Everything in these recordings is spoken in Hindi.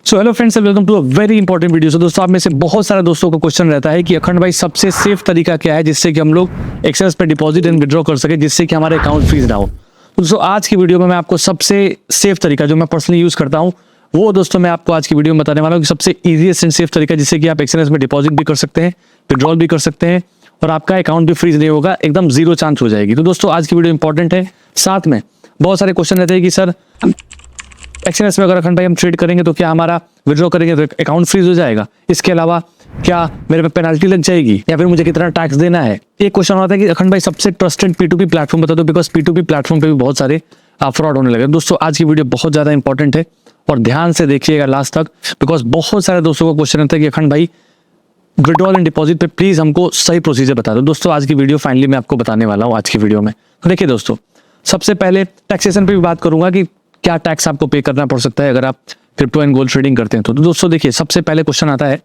So hello friends, welcome to a very important video. So दोस्तों, आप में से बहुत सारे दोस्तों का क्वेश्चन रहता है कि अखंड भाई सबसे सेफ तरीका क्या है जिससे कि हम लोग एक्सेस पे डिपॉजिट एंड विड्रॉ कर सके, जिससे कि हमारे अकाउंट फ्रीज ना हो। तो दोस्तों, आज की वीडियो में मैं आपको सबसे सेफ तरीका जो मैं पर्सनली यूज करता हूँ वो दोस्तों मैं आपको आज की वीडियो में बताने वाला हूँ कि सबसे ईजीएस्ट एंड सेफ तरीका जिससे कि आप एक्सचेंज में डिपॉजिट भी कर सकते हैं, विड्रॉल भी कर सकते हैं और आपका अकाउंट भी फ्रीज नहीं होगा, एकदम जीरो चांस हो जाएगी। तो दोस्तों, आज की वीडियो इंपॉर्टेंट है। साथ में बहुत सारे क्वेश्चन रहते हैं कि सर एक्सचेंज में अगर अखंड भाई हम ट्रेड करेंगे तो क्या हमारा विड्रॉ करेंगे तो अकाउंट फ्रीज हो जाएगा, इसके अलावा क्या मेरे पे पेनल्टी लग जाएगी या फिर मुझे कितना टैक्स देना है। एक क्वेश्चन आता है कि अखंड भाई सबसे ट्रस्टेड P2P प्लेटफॉर्म बता दो, बिकॉज P2P प्लेटफॉर्म पे भी बहुत सारे फ्रॉड होने लगे। दोस्तों, आज की वीडियो बहुत ज्यादा इंपॉर्टेंट है और ध्यान से देखिएगा लास्ट तक, बिकॉज बहुत सारे दोस्तों का क्वेश्चन रहता है कि अखंड भाई विड्रॉल एंड डिपॉजिट पे प्लीज हमको सही प्रोसीजर बता दो। दोस्तों, आज की वीडियो फाइनली मैं आपको बताने वाला हूँ आज की वीडियो में। तो देखिए दोस्तों, सबसे पहले टैक्सेशन पे भी बात करूंगा कि क्या टैक्स आपको पे करना पड़ सकता है अगर आप क्रिप्टो एंड गोल्ड ट्रेडिंग करते हैं। तो दोस्तों देखिए, सबसे पहले क्वेश्चन आता है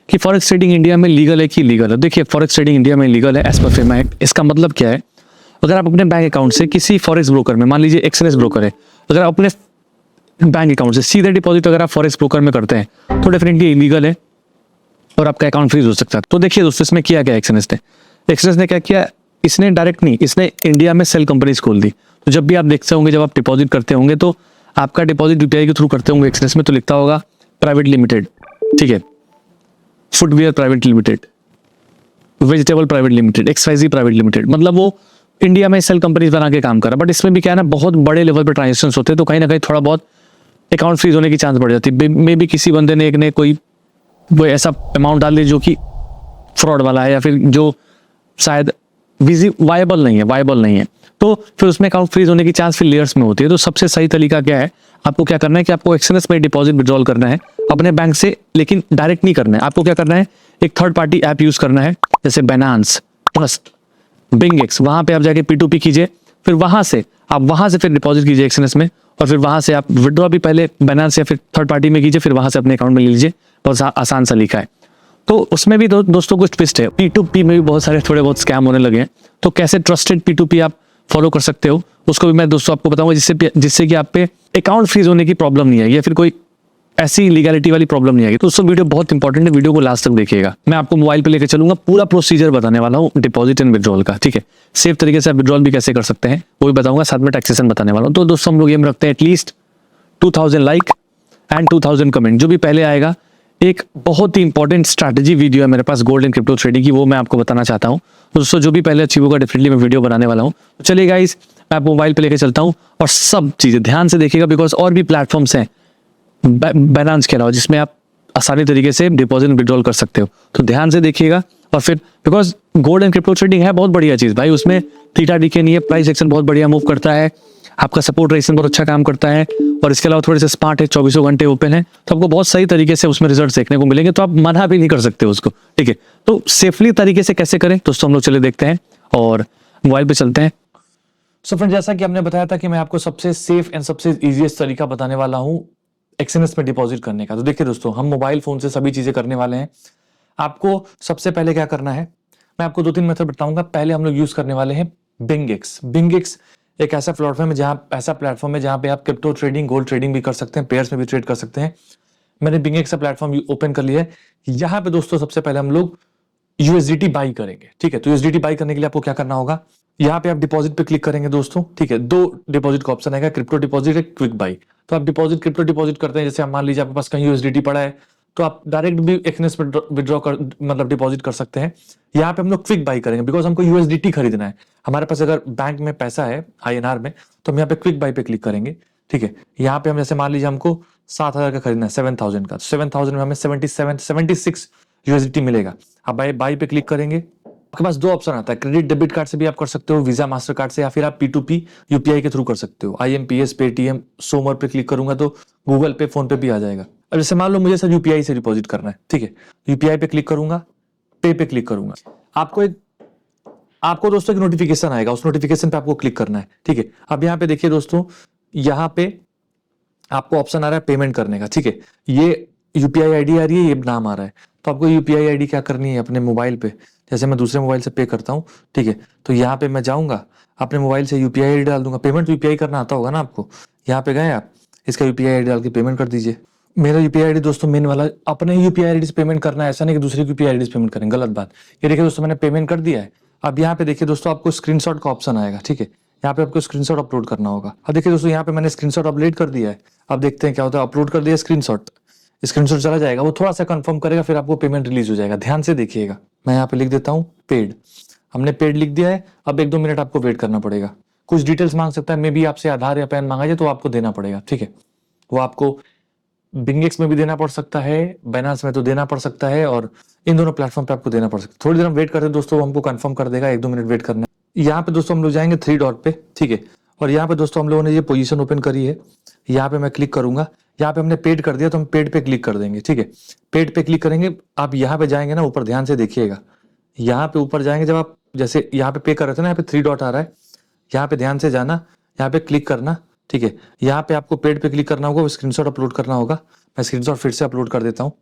कि फॉरेक्स ट्रेडिंग इंडिया में लीगल है कि इलीगल है। देखिए, फॉरेक्स ट्रेडिंग इंडिया में लीगल है एज पर FEMA एक्ट। इसका मतलब क्या है, अगर आप अपने बैंक अकाउंट से किसी फॉरेक्स ब्रोकर में, मान लीजिए एक्सचेंज ब्रोकर है, अगर आप अपने बैंक अकाउंट से सीधे डिपॉजिट अगर आप फॉरेक्स ब्रोकर में करते हैं तो डेफिनेटली इलीगल है और आपका अकाउंट फ्रीज हो सकता है। तो देखिए दोस्तों, इसमें किया गया एक्सचेंज ने क्या किया, इसने डायरेक्ट नहीं, इसने इंडिया में सेल कंपनीज खोल दी। तो जब भी आप देखते होंगे, जब आप डिपॉजिट करते होंगे तो आपका डिपॉजिट UPI के थ्रू करते होंगे एक्सचेंज में, तो लिखता होगा प्राइवेट लिमिटेड, ठीक है, footwear private limited, vegetable private limited, XYZ private limited, मतलब वो इंडिया में सेल कंपनीज बना के काम कर रहा है। बट इसमें भी क्या है ना, बहुत बड़े लेवल पर ट्रांजेक्शन होते हैं, तो कहीं ना कहीं थोड़ा बहुत अकाउंट फ्रीज होने की चांस बढ़ जाती है। मे बी किसी बंदे ने एक ने कोई वो ऐसा अमाउंट डाल दिया जो कि फ्रॉड वाला है या फिर जो शायद वायबल नहीं है, तो फिर उसमें अकाउंट फ्रीज होने की चांस फिर लेयर्स में होती है। तो सबसे सही तरीका क्या है, आपको क्या करना है कि आपको एक्सचेंज में डिपॉजिट विड्रॉल करना है अपने बैंक से, लेकिन डायरेक्ट नहीं करना है। आपको क्या करना है, एक थर्ड पार्टी ऐप यूज करना है, जैसे Binance, ट्रस्ट, BingX। वहां पे आप जाके P2P कीजिए, फिर वहां से फिर डिपॉजिट कीजिए एक्सचेंज में, और फिर वहां से आप विड्रॉ भी पहले Binance या फिर थर्ड पार्टी में कीजिए, फिर वहां से अपने अकाउंट में ले लीजिए। बहुत आसान सा लिखा है। तो उसमें भी दोस्तों कुछ ट्विस्ट है, P2P में भी बहुत सारे थोड़े बहुत स्कैम होने लगे हैं। तो कैसे ट्रस्टेड P2P आप फॉलो कर सकते हो, उसको भी मैं दोस्तों आपको बताऊंगा, जिससे कि आप पे अकाउंट फ्रीज होने की प्रॉब्लम नहीं आएगी या फिर कोई ऐसी लीगलिटी वाली प्रॉब्लम नहीं आएगी। तो दोस्तों, वीडियो बहुत इंपॉर्टेंट है, वीडियो को लास्ट तक देखिएगा। मैं आपको मोबाइल पे लेकर चलूंगा, पूरा प्रोसीजर बताने वाला हूँ डिपॉजिट एंड विड्रॉल का, ठीक है। सेफ तरीके से आप विड्रॉल भी कैसे कर सकते हैं वो भी बताऊंगा, साथ में टैक्सेशन बताने वाला हूँ। तो दोस्तों, हम लोग एम रखते हैं एटलीस्ट 2000 लाइक एंड 2000 कमेंट। जो भी पहले आएगा, एक बहुत ही इंपॉर्टेंट स्ट्रैटेजी वीडियो है मेरे पास गोल्ड एंड क्रिप्टो ट्रेडिंग की, वो मैं आपको बताना चाहता हूँ। दोस्तों, जो भी पहले अचीव होगा डेफिनेटली मैं वीडियो बनाने वाला हूँ। तो चलिए गाइस, मैं आपको मोबाइल पे लेके चलता हूँ और सब चीजें ध्यान से देखिएगा, बिकॉज और भी प्लेटफॉर्म्स हैं Binance के अलावा जिसमें आप आसानी तरीके से डिपॉजिट विड्रॉल कर सकते हो। तो ध्यान से देखिएगा, और फिर because gold and crypto trading है बहुत बढ़िया चीज भाई, उसमें थीटा डीके नहीं है, प्राइस एक्शन बहुत बढ़िया मूव करता है, आपका सपोर्ट रेजिस्टेंस बहुत अच्छा काम करता है, और इसके अलावा थोड़े से स्मार्ट है, 24 घंटे ओपन है, तो आपको बहुत सही तरीके से उसमें रिजल्ट देखने को मिलेंगे, तो आप मना भी नहीं कर सकते उसको, ठीक है। तो सेफली तरीके से कैसे करें दोस्तों, हम लोग चले देखते हैं और मोबाइल पे चलते हैं। सो फ्रेंड, जैसा कि हमने बताया था कि मैं आपको सबसे सेफ एंड सबसे इजीएस्ट तरीका बताने वाला हूं एक्सचेंज में डिपॉजिट करने का। तो देखिए दोस्तों, हम मोबाइल फोन से सभी चीजें करने वाले हैं। आपको सबसे पहले क्या करना है, मैं आपको 2-3 मेथड बताऊंगा। पहले हम लोग यूज करने वाले हैं BingX एक ऐसा प्लेटफॉर्म है जहां पे आप क्रिप्टो ट्रेडिंग, गोल्ड ट्रेडिंग भी कर सकते हैं, पेयर्स में भी ट्रेड कर सकते हैं। मैंने BingX का प्लेटफॉर्म ओपन कर लिया है। यहाँ पे दोस्तों सबसे पहले हम लोग USDT बाई करेंगे, ठीक है। तो USDT बाई करने के लिए आपको क्या करना होगा, यहाँ पे आप डिपॉजिट पे क्लिक करेंगे दोस्तों, ठीक है। 2 डिपॉजिट का ऑप्शन आएगा, क्रिप्टो डिपॉजिट, एक क्विक बाई। तो आप क्रिप्टो डिपॉजिट करते हैं, जैसे आप मान लीजिए आपके पास कहीं USDT पड़ा है, तो आप डायरेक्ट भी एक्सचेंज में विड्रॉ कर, मतलब डिपॉजिट कर सकते हैं। यहाँ पे हम लोग क्विक बाई करेंगे, बिकॉज हमको USDT खरीदना है। हमारे पास अगर बैंक में पैसा है INR में, तो हम यहाँ पे क्विक बाई पे क्लिक करेंगे, ठीक है। यहाँ पे हम जैसे मान लीजिए हमको 7000 का खरीदना है, 7000 का, तो 7000 में हमें 76 USDT मिलेगा। आप बाई पे क्लिक करेंगे, आपके पास 2 ऑप्शन आता है, क्रेडिट डेबिट कार्ड से भी आप कर सकते हो, वीजा मास्टर कार्ड से, या फिर आप P2P UPI के थ्रू कर सकते हो, IMPS, पेटीएम, सोमर पे क्लिक करूंगा तो गूगल पे, फोन पे भी आ जाएगा। अब जैसे मान लो मुझे सर UPI से डिपॉजिट करना है, ठीक है, UPI पे क्लिक करूंगा, पे पे क्लिक करूंगा, आपको दोस्तों एक नोटिफिकेशन आएगा, उस नोटिफिकेशन पे आपको क्लिक करना है, ठीक है। अब यहाँ पे देखिए दोस्तों, यहाँ पे आपको ऑप्शन आ रहा है पेमेंट करने का, ठीक है। ये UPI ID आ रही है, ये नाम आ रहा है, तो आपको UPI ID क्या करनी है, अपने मोबाइल पे, जैसे मैं दूसरे मोबाइल से पे करता हूँ, ठीक है। तो यहाँ पे मैं जाऊंगा, अपने मोबाइल से UPI ID डाल दूंगा, पेमेंट UPI करना आता होगा ना आपको। यहाँ पे गए आप, इसका UPI ID डाल के पेमेंट कर दीजिए। मेरा यूपीआई आईडी दोस्तों मेन वाला, अपने यूपीआई आईडी से पेमेंट करना है, ऐसा नहीं कि दूसरे की यूपीआई आईडी से पेमेंट करें, गलत बात। ये देखिए दोस्तों मैंने पेमेंट कर दिया है। अब यहाँ पे देखिए दोस्तों आपको स्क्रीनशॉट का ऑप्शन आएगा, ठीक है। यहाँ पे आपको स्क्रीनशॉट अपलोड करना होगा। अब देखिए दोस्तों यहाँ पे मैंने स्क्रीनशॉट अपलोड कर दिया है। अब देखते हैं क्या होता है। अपलोड कर दिया स्क्रीनशॉट, स्क्रीनशॉट चला जाएगा, वो थोड़ा सा कंफर्म करेगा, फिर आपको पेमेंट रिलीज हो जाएगा। ध्यान से देखिएगा, मैं यहाँ पे लिख देता हूँ पेड। हमने पेड लिख दिया है। अब 1-2 मिनट आपको वेट करना पड़ेगा। कुछ डिटेल्स मांग सकता है, मे बी आपसे आधार या पैन मांगा जाए तो आपको देना पड़ेगा, ठीक है। वो आपको बिंगेक्स में भी देना पड़ सकता है, बाइनेंस में तो देना पड़ सकता है, और इन दोनों प्लेटफॉर्म पे आपको देना पड़ सकता है। थोड़ी देर हम वेट करते हैं दोस्तों, वो हमको कंफर्म कर देगा। 1-2 मिनट वेट करना है। यहाँ पे दोस्तों हम लोग जाएंगे 3 डॉट पे, ठीक है। और यहाँ पे दोस्तों हम लोगों ने ये पोजीशन ओपन करी है। यहाँ पे मैं क्लिक करूंगा। यहाँ पे हमने पेड कर दिया तो हम पेड पे क्लिक कर देंगे, ठीक है। पेड पे क्लिक करेंगे। आप यहाँ पे जाएंगे ना, ऊपर ध्यान से देखिएगा। यहाँ पे ऊपर जाएंगे, जब आप जैसे यहाँ पे कर रहे थे ना, यहाँ पे 3 डॉट आ रहा है, यहाँ पे ध्यान से जाना, यहाँ पे क्लिक करना, ठीक है। यहाँ पे आपको पेड पे क्लिक करना होगा, स्क्रीनशॉट अपलोड करना होगा। मैं स्क्रीनशॉट फिर से अपलोड कर देता हूँ।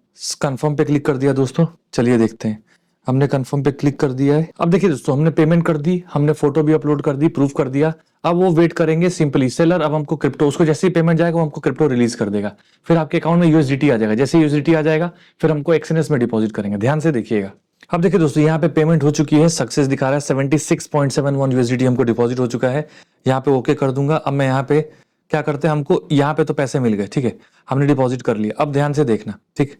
कंफर्म पे क्लिक कर दिया दोस्तों। चलिए देखते हैं, हमने कंफर्म पे क्लिक कर दिया है। अब देखिए दोस्तों हमने पेमेंट कर दी, हमने फोटो भी अपलोड कर दी, प्रूफ कर दिया। अब वो वेट करेंगे सिंपली सेलर। अब हमको क्रिप्टो, उसको जैसे ही पेमेंट जाएगा वो हमको क्रिप्टो रिलीज कर देगा। फिर आपके अकाउंट में यूएसडीटी आ जाएगा। जैसे यूएसडीटी आ जाएगा फिर हमको एक्सएनएस में डिपॉजिट करेंगे। ध्यान से देखिएगा। अब देखिए दोस्तों यहाँ पे पेमेंट हो चुकी है, सक्सेस दिखा रहा है। 76.71 यूएसडीटी हमको डिपॉजिट हो चुका है। यहाँ पे ओके कर दूंगा। अब मैं यहाँ पे क्या करते हैं, हमको यहाँ पे तो पैसे मिल गए, ठीक है, हमने डिपॉजिट कर लिया। अब ध्यान से देखना, ठीक।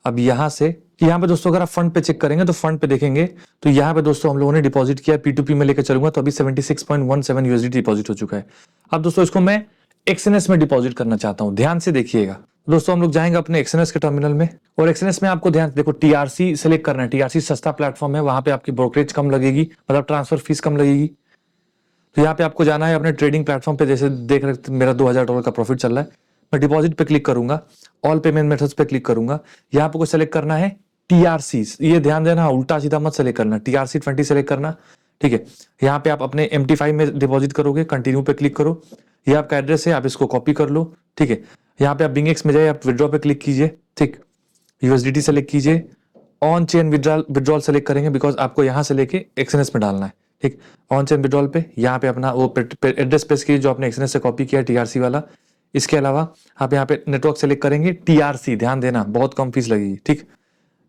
अब यहाँ से यहाँ पे दोस्तों अगर आप फंड पे चेक करेंगे तो फंड पे देखेंगे तो यहाँ पे दोस्तों हम लोगों ने डिपॉजिट किया। P2P में लेकर चलूंगा तो अभी 76.17 यूएसडी डिपॉजिट हो चुका है। अब दोस्तों इसको मैं एक्सएनएस में डिपॉजिट करना चाहता हूँ। ध्यान से देखिएगा दोस्तों, हम लोग जाएंगे अपने एक्सएनएस के टर्मिनल में, और एक्सएनएस में आपको ध्यान देखो टीआरसी सेलेक्ट करना है। टीआरसी सस्ता प्लेटफॉर्म है, वहां पे आपकी ब्रोकरेज कम लगेगी, मतलब ट्रांसफर फीस कम लगेगी। तो यहाँ पे आपको जाना है अपने ट्रेडिंग प्लेटफॉर्म पे। जैसे देख रहे मेरा $2000 का प्रॉफिट चल रहा है। मैं डिपॉजिट पे क्लिक करूंगा, ऑल पेमेंट मेथड्स पे क्लिक करूंगा। यहाँ पे को सेलेक्ट करना है टीआरसी। ये ध्यान देना, उल्टा सीधा मत सेलेक्ट करना, टीआरसी 20 सेलेक्ट करना, ठीक है। यहाँ पे आप अपने MT5 में डिपॉजिट करोगे, कंटिन्यू पे क्लिक करो। ये आपका एड्रेस है, आप इसको कॉपी कर लो, ठीक है। यहाँ पे आप बिंगेक्स में जाए, आप विड्रॉ पे क्लिक कीजिए, ठीक। यूएसडीटी सेलेक्ट कीजिए, ऑन चेन विड्रॉल सेलेक्ट करेंगे, बिकॉज आपको यहाँ से लेके एक्सएनएस में डालना है, ठीक। ऑन चेन विड्रॉल पे यहाँ पे अपना वो एड्रेस पेश कीजिए जो आपने एक्सएनएस से कॉपी किया टीआरसी वाला। इसके अलावा आप यहाँ पे नेटवर्क सेलेक्ट करेंगे, टीआरसी। ध्यान देना, बहुत कम फीस लगेगी, ठीक।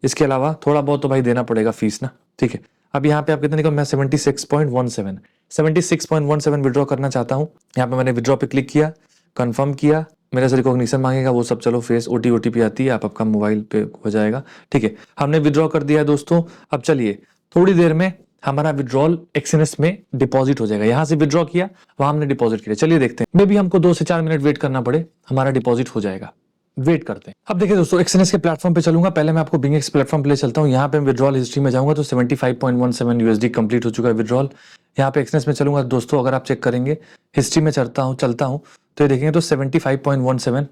इसके अलावा थोड़ा बहुत तो भाई देना पड़ेगा फीस ना, ठीक है। अब यहाँ पे आप कितने निकल, मैं 76.17 विड्रॉ करना चाहता हूँ। यहाँ पे मैंने विड्रॉ पे क्लिक किया, कंफर्म किया। मेरे से रिकॉग्निशन मांगेगा, वो सब चलो फेस ओटीपी आती है, आपका मोबाइल पे हो जाएगा, ठीक है। हमने विड्रॉ कर दिया दोस्तों। अब चलिए थोड़ी देर में हमारा विड्रॉल एक्सएनएस में डिपॉजिट हो जाएगा। यहाँ से विड्रॉ किया, वहां हमने डिपॉजिट किया। चलिए देखते हैं, मे भी हमको 2 से 4 मिनट वेट करना पड़े, हमारा डिपॉजिट हो जाएगा। वेट करते हैं। अब देखिए दोस्तों एक्सएनएस के प्लेटफॉर्म पे चलूंगा। पहले मैं आपको बिंगेक्स प्लेटफॉर्म पे ले चलता हूँ। यहाँ पे विड्रॉल हिस्ट्री में जाऊंगा तो 75.17 यूएसडी कंप्लीट हो चुका है विड्रॉल। यहाँ पे एक्सएनएस में चलूंगा दोस्तों, अगर आप चेक करेंगे हिस्ट्री में चलता हूँ तो ये देखेंगे तो 75.17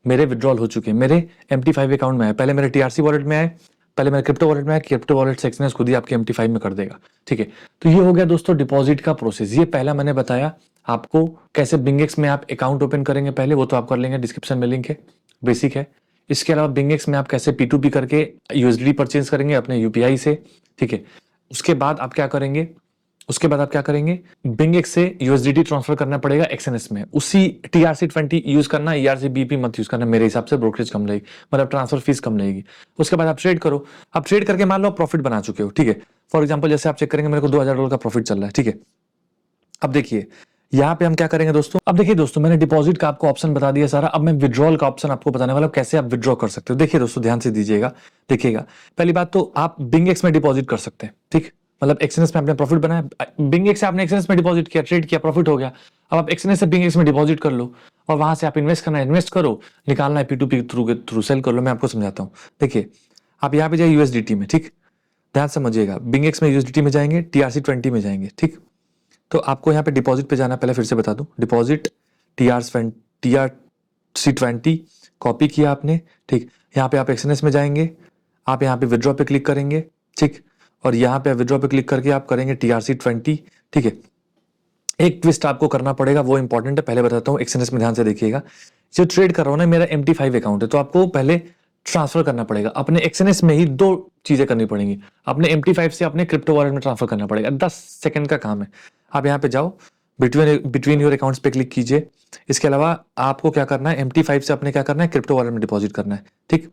मेरे विड्रॉल हो चुके हैं, मेरे MT5 अकाउंट में है। पहले मेरे टीआरसी वॉलेट में आए, पहले मेरे क्रिप्टो वॉलेट में आए, क्रिप्टो वॉलेट से एक्सएनएस खुद ही आपके MT5 में कर देगा, ठीक है। तो ये हो गया दोस्तों डिपॉजिट का प्रोसेस। ये पहला मैंने बताया आपको कैसे बिंगेक्स में आप अकाउंट ओपन करेंगे पहले, वो तो आप कर लेंगे, डिस्क्रिप्शन में लिंक है, बेसिक है। इसके अलावा बिंगेक्स में आप कैसे P2P करके यूएसडी परचेज करेंगे अपने यूपीआई से, ठीक है। उसके बाद आप क्या करेंगे, बिंगेक्स से यूएसडीटी ट्रांसफर करना पड़ेगा एक्सएनएस में। उसी TRC20 यूज करना, ERC-BP मत यूज करना, मेरे हिसाब से ब्रोकरेज कम लगेगी, मतलब ट्रांसफर फीस कम लगेगी। उसके बाद आप ट्रेड करो। अब ट्रेड करके मान लो प्रॉफिट बना चुके हो, ठीक है। फॉर एग्जाम्पल जैसे आप चेक करेंगे मेरे को $2000 का प्रॉफिट चल रहा है, ठीक है। अब देखिए यहाँ पे हम क्या करेंगे दोस्तों। अब देखिए दोस्तों मैंने डिपॉजिट का आपको ऑप्शन बता दिया सारा। अब मैं विड्रॉल का ऑप्शन आपको बताने वाला हूं, कैसे आप विड्रॉ कर सकते हो। देखिए दोस्तों ध्यान से दीजिएगा, देखिएगा। पहली बात तो आप बिंगेक्स में डिपॉजिट कर सकते हैं, ठीक, मतलब एक्सएनएस में आपने प्रॉफिट बनाया, बिंगेक्स से आपने एक्सएनएस में डिपॉजिट किया, ट्रेड किया, प्रॉफिट हो गया। अब आप एक्सएनएस से बिंगेक्स में डिपॉजिट कर लो, और वहां से आप इन्वेस्ट करना है, इन्वेस्ट करो, निकालना है P2P थ्रू सेल कर लो। मैं आपको समझाता हूँ। देखिए आप यहाँ पे जाइए यूएसडीटी में, ठीक, ध्यान समझिएगा। बिंगेक्स में यूएसडीटी में जाएंगे, TRC20 में जाएंगे, ठीक। तो आपको यहाँ पे डिपॉजिट पे जाना, पहले फिर से बता दूं, डिपॉजिट TRC20 कॉपी किया आपने, ठीक। यहाँ पे आप एक्सएनएस में जाएंगे, आप यहाँ पे विड्रॉ पे क्लिक करेंगे, ठीक, और यहाँ पे विड्रॉ पे क्लिक करके आप करेंगे TRC20, ठीक है। एक ट्विस्ट आपको करना पड़ेगा, वो इंपॉर्टेंट है, पहले बताता हूँ। एक्सएनएस में ध्यान से देखिएगा, जो ट्रेड कर रहा हूँ ना, मेरा MT5 अकाउंट है, तो आपको पहले ट्रांसफर करना पड़ेगा अपने एक्सएनएस में ही। 2 चीजें करनी पड़ेंगी, अपने MT5 से अपने क्रिप्टो वॉलेट में ट्रांसफर करना पड़ेगा। 10 सेकंड का काम है। आप यहाँ पे जाओ, बिटवीन योर अकाउंट्स पे क्लिक कीजिए। इसके अलावा आपको क्या करना है, MT5 से आपने क्या करना है, क्रिप्टो वॉलेट में डिपॉजिट करना है। ठीक,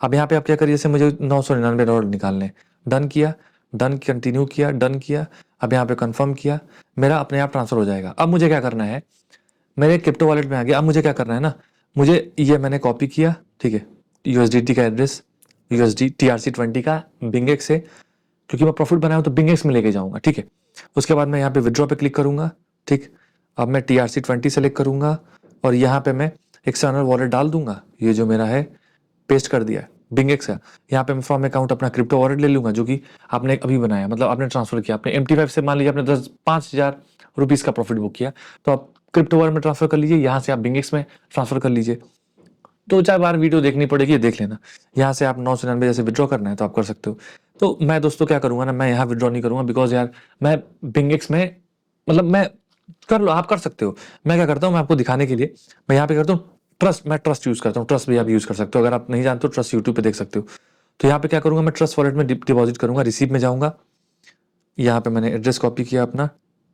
अब यहाँ पे आप क्या करिए, जैसे मुझे $999 निकालने, डन किया, डन कंटिन्यू किया, डन किया, अब यहाँ पे कंफर्म किया, मेरा अपने आप ट्रांसफर हो जाएगा। अब मुझे क्या करना है, मेरे क्रिप्टो वॉलेट में आ गया। अब मुझे क्या करना है ना, मुझे ये मैंने कॉपी किया, ठीक है, USDT का एड्रेस, USD TRC20 का BingX से, क्योंकि मैं प्रॉफिट बनाया हूं तो BingX में लेके जाऊंगा। ठीक है, उसके बाद मैं यहाँ पे विड्रॉ पे क्लिक करूंगा। ठीक, अब मैं TRC20 सेलेक्ट करूंगा और यहाँ पे मैं एक्सटर्नल वॉलेट डाल दूंगा, ये जो मेरा है पेस्ट कर दिया है BingX का। यहाँ पे मैं फ्रॉम अकाउंट अपना क्रिप्टो वॉलेट ले लूंगा जो कि आपने अभी बनाया, मतलब आपने ट्रांसफर किया, आपने MT5 से मान लीजिए आपने 5,000 रुपीज का प्रॉफिट बुक किया, तो आप क्रिप्टो वॉलेट में ट्रांसफर कर लीजिए, यहाँ से आप BingX में ट्रांसफर कर लीजिए। 2-4 बार वीडियो देखनी पड़ेगी, देख लेना। यहाँ से आप 999 जैसे विड्रॉ करना है तो आप कर सकते हो। तो मैं दोस्तों क्या करूंगा ना, मैं यहाँ विड्रॉ नहीं करूंगा, बिकॉज यार मैं BingX में, मतलब मैं कर लो, आप कर सकते हो। मैं क्या करता हूँ, मैं आपको दिखाने के लिए मैं यहाँ पे करता हूँ ट्रस्ट, मैं ट्रस्ट यूज करता हूँ। ट्रस्ट भी आप यूज कर सकते हो, अगर आप नहीं जानते हो ट्रस्ट यूट्यूब पे देख सकते हो। तो यहाँ पे क्या करूंगा, मैं ट्रस्ट वॉलेट में डिपॉजिट करूंगा, रिसीव में जाऊंगा, यहाँ पे मैंने एड्रेस कॉपी किया अपना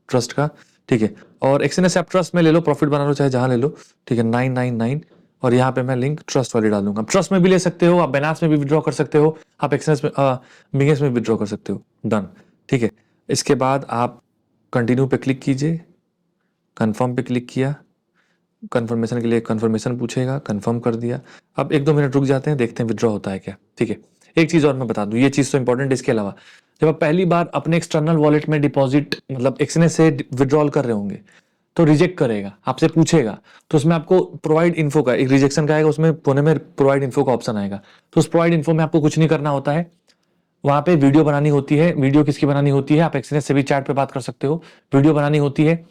ट्रस्ट का, ठीक है, और एक्सएनएस से आप ट्रस्ट में ले लो, प्रॉफिट बना लो, चाहे जहां ले लो, ठीक है, 999, और यहाँ पे मैं लिंक ट्रस्ट वाले डाल दूंगा। ट्रस्ट में भी ले सकते हो आप, बाइनेंस में भी विड्रॉ कर सकते हो आप, एक्सएनएस में BingX में विड्रॉ कर सकते हो। डन, ठीक है। इसके बाद आप कंटिन्यू पे क्लिक कीजिए, कंफर्म पे क्लिक किया, कंफर्मेशन के लिए कंफर्मेशन पूछेगा, कंफर्म कर दिया। अब 1-2 मिनट रुक जाते हैं, देखते हैं विड्रॉ होता है क्या। ठीक है, एक चीज और मैं बता दूं, ये चीज तो इंपॉर्टेंट है। इसके अलावा जब आप पहली बार अपने एक्सटर्नल वॉलेट में डिपॉजिट, मतलब एक्सएनएस से विड्रॉल कर रहे होंगे, तो रिजेक्ट करेगा, आपसे पूछेगा, तो उसमें आपको प्रोवाइड इन्फो का एक रिजेक्शन का आएगा, उसमें कोने में प्रोवाइड इन्फो का ऑप्शन आएगा। तो उस प्रोवाइड इन्फो में आपको कुछ नहीं करना होता है, वहां पे वीडियो बनानी होती है। वीडियो किसकी बनानी होती है, आप एक्सएनएस से भी चैट पे बात कर सकते हो। वीडियो बनानी होती है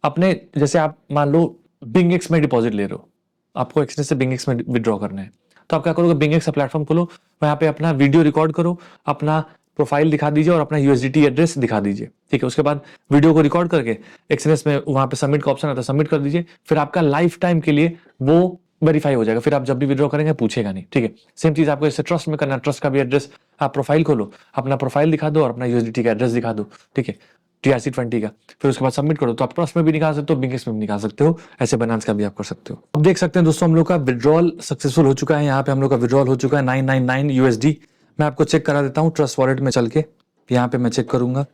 अपने, जैसे आप मान लो BingX में डिपॉजिट ले रहे हो, आपको एक्सएनएस से BingX में विड्रॉ करना है, तो आप क्या करोगे, BingX का प्लेटफॉर्म खोलो, वहां पे अपना वीडियो रिकॉर्ड करो, अपना प्रोफाइल दिखा दीजिए और अपना USDT एड्रेस दिखा दीजिए। ठीक है, उसके बाद वीडियो को रिकॉर्ड करके एक्सएनएस में वहां पे सबमिट का ऑप्शन आता है, सबमिट कर दीजिए। फिर आपका लाइफ टाइम के लिए वो वेरीफाई हो जाएगा, फिर आप जब भी विड्रॉ करेंगे पूछेगा नहीं। ठीक है, सेम चीज आपको इससे ट्रस्ट में करना है। ट्रस्ट का भी एड्रेस, आप प्रोफाइल खोलो, अपना प्रोफाइल दिखा दो और अपना USDT का एड्रेस दिखा दो, ठीक है, TRC20 का, फिर उसके बाद सबमिट करो। तो आप ट्रस्ट में भी निकाल सकते हो, BingX में भी निकाल सकते हो, ऐसे बाइनेंस का भी आप कर सकते हो। अब देख सकते हैं दोस्तों, हम लोग का विड्रॉल सक्सेसफुल हो चुका है। यहाँ पे हम लोग का विड्रॉल हो चुका है 999 USD। मैं आपको चेक करा देता हूँ ट्रस्ट वॉलेट में चल के, यहाँ पे मैं चेक करूंगा।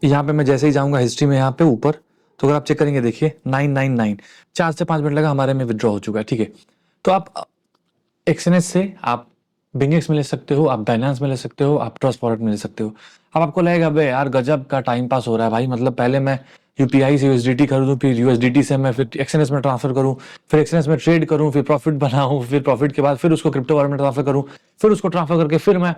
यहाँ पे मैं जैसे ही जाऊंगा हिस्ट्री में, यहाँ पे ऊपर, तो अगर आप चेक करेंगे देखिए 999, 4 से 5 मिनट लगा, हमारे में विड्रॉ हो चुका है। ठीक है, तो आप एक्सएनएस से आप BingX में ले सकते हो, आप बाइनेंस में ले सकते हो, आप ट्रस्ट वॉलेट में ले सकते हो। अब आपको लगेगा बे यार गजब का टाइम पास हो रहा है भाई, मतलब पहले मैं UPI से USDT खरीदूं, फिर USDT से मैं फिर एक्सएनएस में ट्रांसफर करूं, फिर एक्सएनएस में ट्रेड करूं, फिर प्रॉफिट बनाऊं, फिर प्रॉफिट के बाद फिर उसको क्रिप्टो वॉलेट में ट्रांसफर करूं, फिर उसको ट्रांसफर करके फिर मैं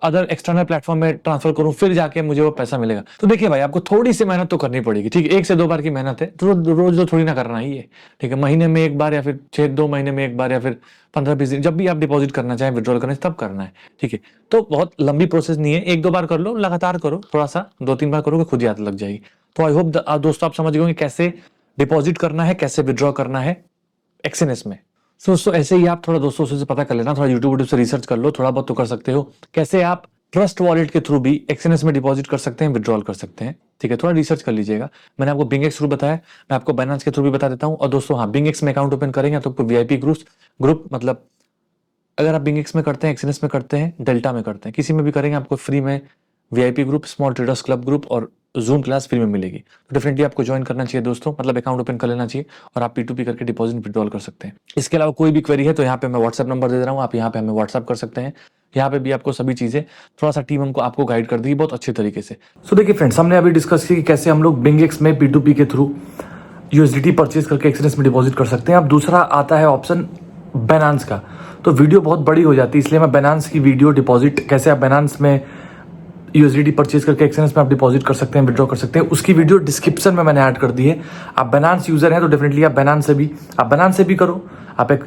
अदर एक्सटर्नल प्लेटफॉर्म में ट्रांसफर करूं, फिर जाके मुझे वो पैसा मिलेगा। तो देखिए भाई, आपको थोड़ी सी मेहनत तो करनी पड़ेगी। ठीक है, 1 से 2 बार की मेहनत है, तो रोज तो थोड़ी ना करना ही है। ठीक है, महीने में 1 बार या फिर 2 महीने में 1 बार या फिर 15-20 दिन, जब भी आप डिपॉजिट करना चाहें, विड्रॉल करना है, तब करना है। ठीक है, तो बहुत लंबी प्रोसेस नहीं है, 1-2 बार कर लो, लगातार करो, थोड़ा सा 2-3 बार करोगे खुद ही आदत लग जाएगी। तो आई होप दोस्तों आप समझ गए होंगे कैसे डिपॉजिट करना है, कैसे विड्रॉ करना है एक्सएनएस में। सो दोस्तों ऐसे ही आप थोड़ा दोस्तों से पता कर लेना, थोड़ा यूट्यूब से रिसर्च कर लो, थोड़ा बहुत तो कर सकते हो। कैसे आप ट्रस्ट वॉलेट के थ्रू भी एक्सएनएस में डिपॉजिट कर सकते हैं, विड्रॉल कर सकते हैं। ठीक है, थोड़ा रिसर्च कर लीजिएगा। मैंने आपको BingX थ्रू बताया, मैं आपको बाइनेंस के थ्रू भी बता देता हूँ। और दोस्तों हाँ, BingX में अकाउंट ओपन करेंगे तो आपको VIP ग्रुप, मतलब अगर आप BingX में करते हैं, एक्सएनएस में करते हैं, डेल्टा में करते हैं, किसी में भी करेंगे, आपको फ्री में VIP group, small traders club group और जूम क्लास फ्री में मिलेगी। तो डेफिनेटली आपको ज्वाइन करना चाहिए दोस्तों, मतलब अकाउंट ओपन कर लेना चाहिए और आप P2P करके डिपॉजिट विड्रॉल कर सकते हैं। इसके अलावा कोई भी क्वेरी है तो यहाँ पे मैं व्हाट्सएप नंबर दे रहा हूँ, आप यहाँ पे हमें व्हाट्सएप कर सकते हैं। यहाँ पे भी आपको सभी चीजें, थोड़ा सा टीम हमको आपको गाइड कर देगी बहुत अच्छे तरीके से। सो देखिए फ्रेंड्स, हमने अभी डिस्कस की कि कैसे हम लोग BingX में P2P के थ्रू USDT परचेज करके एक्सएनएस में डिपॉजिट कर सकते हैं। अब दूसरा आता है ऑप्शन बाइनेंस का, तो वीडियो बहुत बड़ी हो जाती है, इसलिए मैं बाइनेंस की वीडियो डिपॉजिट कैसे आप बाइनेंस में USDT परचेज करके एक्सएनएस में आप डिपॉजिट कर सकते हैं, विड्रॉ कर सकते हैं, उसकी वीडियो डिस्क्रिप्शन में मैंने ऐड कर दी है। आप बाइनेंस यूजर हैं तो डेफिनेटली आप बाइनेंस से भी करो, आप एक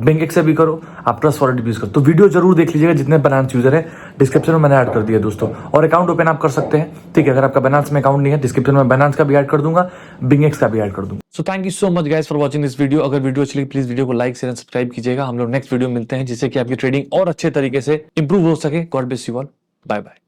BingX से भी करो, आप ट्रस्ट वॉलेट भी यूज करो। तो वीडियो जरूर देख लीजिएगा जितने बाइनेंस यूजर है, डिस्क्रिप्शन में मैंने ऐड कर दिया दोस्तों। और अकाउंट ओपन आप कर सकते हैं। ठीक है, अगर आपका बाइनेंस में अकाउंट नहीं है, डिस्क्रिप्शन में बाइनेंस का भी ऐड कर दूंगा, BingX का भी ऐड कर दूंगा। So thank you so much guys for watching this video. अगर वीडियो अच्छी लगी प्लीज वीडियो को लाइक शेयर एंड सब्सक्राइब कीजिएगा। हम लोग नेक्स्ट वीडियो मिलते हैं जिससे कि आपकी ट्रेडिंग और अच्छे तरीके से इंप्रूव हो सके। God bless you all, bye bye.